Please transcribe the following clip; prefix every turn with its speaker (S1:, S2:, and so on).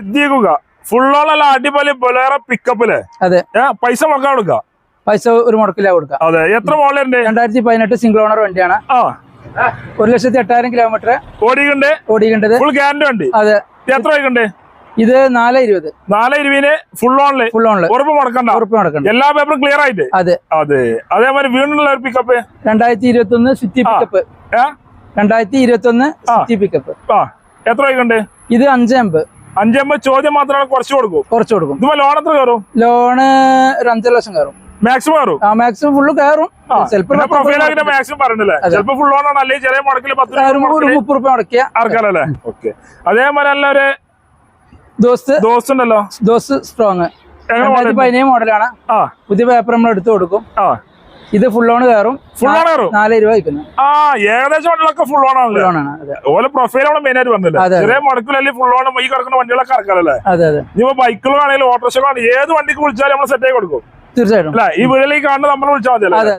S1: സിദ്ദീഖുക ഫുള്ളോളല്ല അടിപൊളി ബൊലേറോ പിക്കപ്പില്.
S2: അതെ.
S1: പൈസ മുടക്കാൻ കൊടുക്കാം.
S2: പൈസ ഒരു മുടക്കില്ല കൊടുക്കാം.
S1: അതെ. എത്ര മോഡലുണ്ട്?
S2: 2018 സിംഗിൾ ഓണർ വണ്ടിയാണ്. 1,08,000 കിലോമീറ്റർ ഓടിക്കണ്ടത്.
S1: ഫുൾ ഗ്യാരണ്ടി വണ്ടി.
S2: അതെ.
S1: എത്ര വയ്ക്കണ്ടേ?
S2: ഇത് 420.
S1: 420 ഫുൾ ഓണില് ഉറപ്പ് മുടക്കണ്ട. എല്ലാ പേപ്പറും ക്ലിയർ ആയിട്ട്.
S2: അതെ.
S1: അതെ. അതേമാതിരി വീണ്ടുള്ള ഒരു pickup
S2: 2021 city pickup. 2021 city pickup.
S1: എത്ര വയ്ക്കണ്ടേ? ഇത്
S2: 550.
S1: 550 ചോദ്യം മാത്രമാണ്. കുറച്ച് കൊടുക്കും. ഇതുപോലെ ലോൺ എത്ര കയറും?
S2: ലോണ് ഒരു 5 ലക്ഷം കയറും.
S1: മാക്സിമം കയറും.
S2: മാക്സിമം ഫുള്ള് കയറും.
S1: മാക്സിമം പറഞ്ഞില്ലേ? ചിലപ്പോ ഫുൾ ഓൺ ആണ്, അല്ലെങ്കിൽ ചെറിയ മുടക്കില്
S2: 30 രൂപ മുടക്കിയ
S1: ആർക്കാലല്ലേ? ഓക്കെ. അതേമാതിരി നല്ലൊരു ദോസ്ത് ഉണ്ടല്ലോ.
S2: ദോസ്ത് സ്ട്രോങ് 2017 മോഡലാണ്. പുതിയ പേപ്പർ നമ്മൾ എടുത്തു കൊടുക്കും. ഇത് ഫുൾ ഓൺ കയറും. 4 രൂപ വയ്ക്കുന്നു.
S1: ഏകദേശം വണ്ടികളൊക്കെ ഫുൾ ഓൺ ആണ്. ഓരോ പ്രൊഫൈലാണ് മെയിൻ ആയിട്ട് വന്നില്ല. ചെറിയ മുടക്കിലല്ലേ ഫുൾ ഓൺ ഈ കിടക്കുന്ന വണ്ടികളൊക്കെ ഇറക്കാറല്ലേ? ഇനിയിപ്പോ ബൈക്കുകളാണെങ്കിലും ഓട്ടോറിക്ഷകളാണെങ്കിലും ഏത് വണ്ടിക്ക് വിളിച്ചാലും നമ്മൾ സെറ്റ് ആയി കൊടുക്കും.
S2: തീർച്ചയായിട്ടും.
S1: ഈ വീട്ടിലേക്ക് കാണുന്നത് നമ്മൾ വിളിച്ചാൽ മതി.